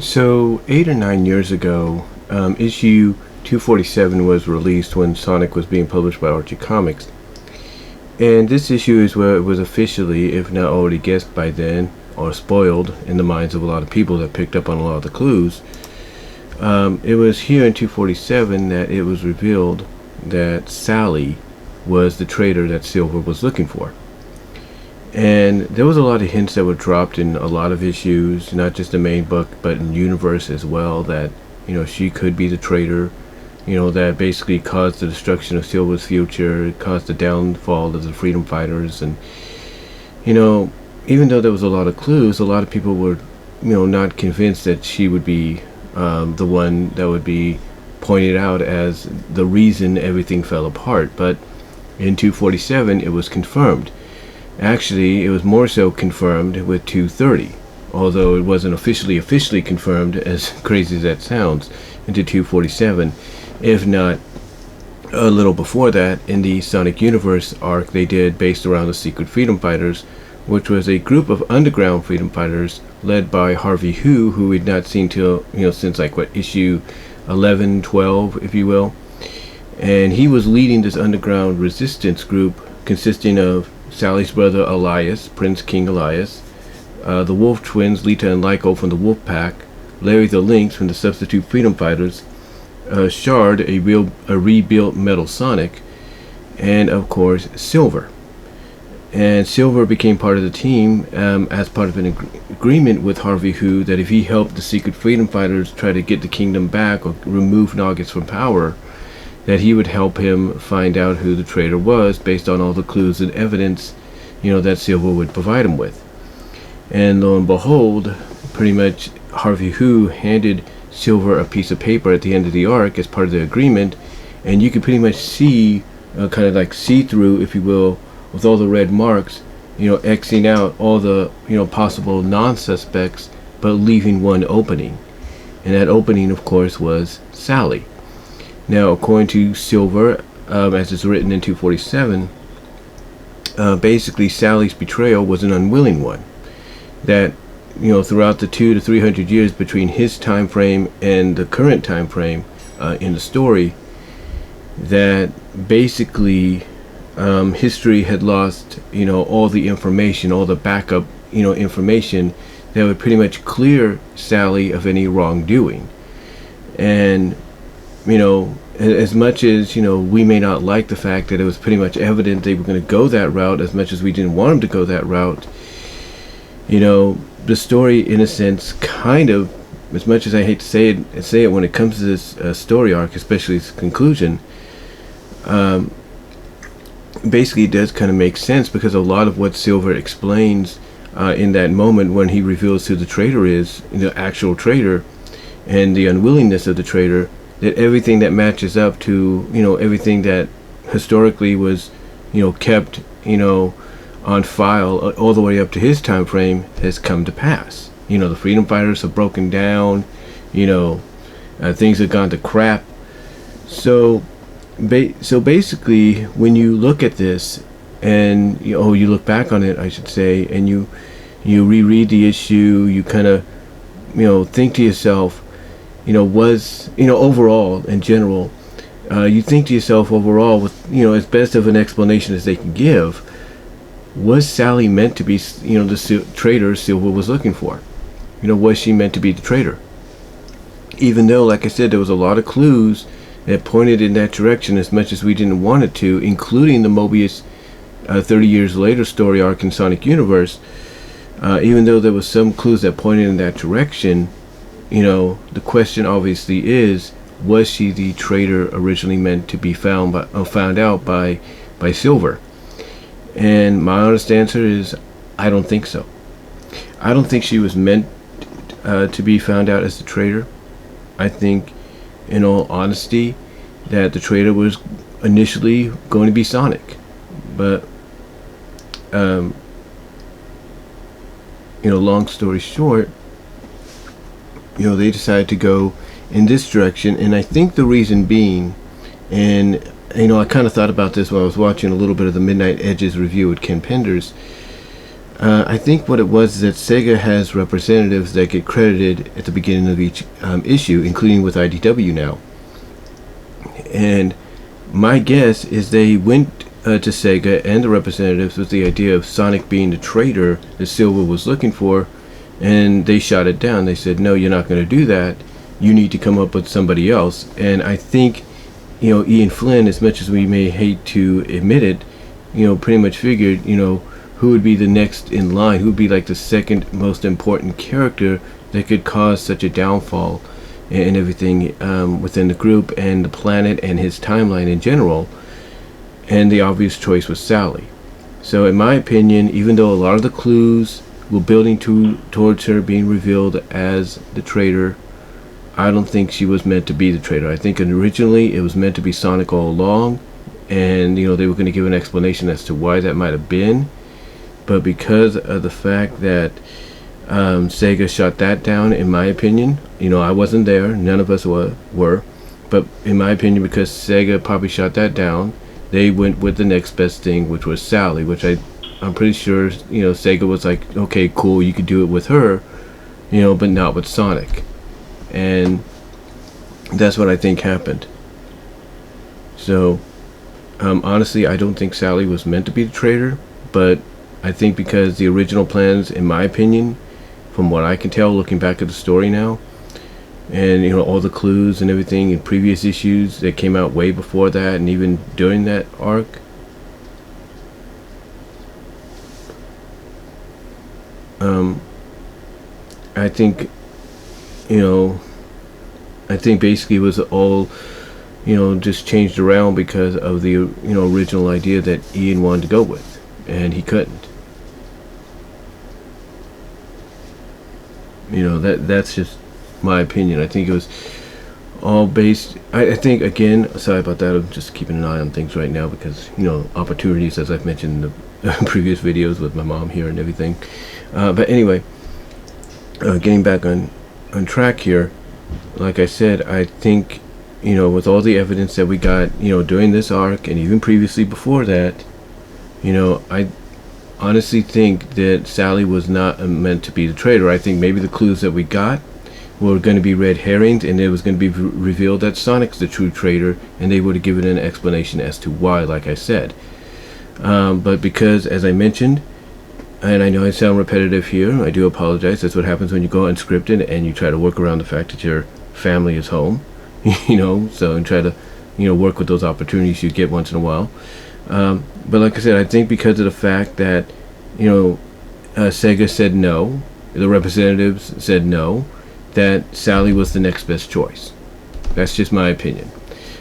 So 8 or 9 years ago, issue 247 was released when Sonic was being published by Archie Comics. And this issue is where it was officially, if not already guessed by then, or spoiled in the minds of a lot of people that picked up on a lot of the clues. It was here in 247 that it was revealed that Sally was the traitor that Silver was looking for. And there was a lot of hints that were dropped in a lot of issues, not just the main book, but in universe as well, that, she could be the traitor, that basically caused the destruction of Silver's future, caused the downfall of the freedom fighters. And, even though there was a lot of clues, a lot of people were, not convinced that she would be the one that would be pointed out as the reason everything fell apart. But in 247, it was confirmed. Actually, it was more so confirmed with 230, although it wasn't officially confirmed, as crazy as that sounds, into 247, if not a little before that in the Sonic Universe arc they did based around the Secret Freedom Fighters, which was a group of underground freedom fighters led by Harvey who we'd not seen till, since issue 11, 12, if you will. And he was leading this underground resistance group consisting of Sally's brother Elias, Prince King Elias, the Wolf Twins, Lita and Lyko from the Wolf Pack, Larry the Lynx from the Substitute Freedom Fighters, Shard, a rebuilt Metal Sonic, and of course Silver. And Silver became part of the team as part of an agreement with Harvey that if he helped the Secret Freedom Fighters try to get the kingdom back or remove Nuggets from power, that he would help him find out who the traitor was based on all the clues and evidence, that Silver would provide him with. And lo and behold, pretty much Harvey handed Silver a piece of paper at the end of the arc as part of the agreement, and you could pretty much see, kind of like see-through, if you will, with all the red marks, Xing out all the, possible non-suspects, but leaving one opening. And that opening, of course, was Sally. Now, according to Silver, as it's written in 247, basically Sally's betrayal was an unwilling one. That, throughout the 200 to 300 years between his time frame and the current time frame in the story, that basically history had lost, all the information, all the backup, information that would pretty much clear Sally of any wrongdoing. And as much as, we may not like the fact that it was pretty much evident they were going to go that route, as much as we didn't want them to go that route, the story, in a sense, kind of, as much as I hate to say it when it comes to this story arc, especially its conclusion, basically it does kind of make sense, because a lot of what Silver explains in that moment when he reveals who the traitor is, the actual traitor, and the unwillingness of the traitor, that everything that matches up to, everything that historically was, kept, on file all the way up to his time frame has come to pass. The freedom fighters have broken down, things have gone to crap. So basically, when you look at this, and you look back on it, I should say, and you reread the issue, you kind of, think to yourself, was, overall, in general, you think to yourself overall, with, as best of an explanation as they can give, was Sally meant to be, the traitor Silver was looking for? Was she meant to be the traitor? Even though, like I said, there was a lot of clues that pointed in that direction, as much as we didn't want it to, including the Mobius 30 years later story arc in Sonic Universe. Even though there was some clues that pointed in that direction, the question obviously is, was she the traitor originally meant to be found out by Silver? And my honest answer is, I don't think so. I don't think she was meant to be found out as the traitor. I think, in all honesty, that the traitor was initially going to be Sonic, but long story short, they decided to go in this direction. And I think the reason being, and I kind of thought about this when I was watching a little bit of the Midnight Edges review with Ken Penders, I think what it was is that Sega has representatives that get credited at the beginning of each issue, including with IDW now. And my guess is they went to Sega and the representatives with the idea of Sonic being the traitor that Silver was looking for, and they shot it down. They said, no, you're not going to do that. You need to come up with somebody else. And I think, Ian Flynn, as much as we may hate to admit it, pretty much figured, who would be the next in line, who would be like the second most important character that could cause such a downfall and everything within the group and the planet and his timeline in general. And the obvious choice was Sally. So in my opinion, even though a lot of the clues were building towards her being revealed as the traitor, I don't think she was meant to be the traitor. I think originally it was meant to be Sonic all along, and they were going to give an explanation as to why that might have been. But because of the fact that Sega shot that down, in my opinion, I wasn't there, none of us were, but in my opinion, because Sega probably shot that down, they went with the next best thing, which was Sally, which I'm pretty sure, Sega was like, okay, cool, you could do it with her, but not with Sonic. And that's what I think happened. So, honestly, I don't think Sally was meant to be the traitor, but I think because the original plans, in my opinion, from what I can tell looking back at the story now, and all the clues and everything in previous issues that came out way before that and even during that arc, I think basically it was all just changed around because of the original idea that Ian wanted to go with, and he couldn't. That's just my opinion. I think it was all based, I think, again, sorry about that, I'm just keeping an eye on things right now because opportunities, as I've mentioned in the previous videos with my mom here and everything, but anyway, getting back on track here, like I said, I think with all the evidence that we got during this arc and even previously before that, I honestly think that Sally was not meant to be the traitor. I think maybe the clues that we got were going to be red herrings, and it was going to be revealed that Sonic's the true traitor, and they would have given an explanation as to why, like I said. But because, as I mentioned, and I know I sound repetitive here, I do apologize. That's what happens when you go unscripted and you try to work around the fact that your family is home, so and try to, work with those opportunities you get once in a while. But like I said, I think because of the fact that, Sega said no, the representatives said no, that Sally was the next best choice. That's just my opinion.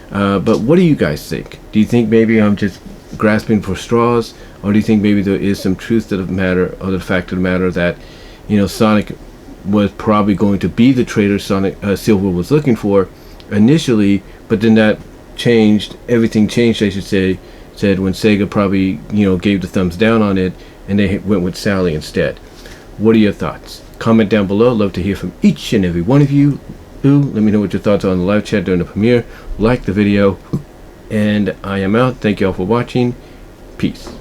But what do you guys think? Do you think maybe I'm just grasping for straws, or do you think maybe there is some truth to the matter, or the fact of the matter that, Sonic was probably going to be the traitor Silver was looking for initially, but then that changed, everything changed, I should say, said when Sega probably, gave the thumbs down on it, and they went with Sally instead. What are your thoughts? Comment down below. I'd love to hear from each and every one of you. Let me know what your thoughts are on the live chat during the premiere. Like the video. And I am out. Thank you all for watching. Peace.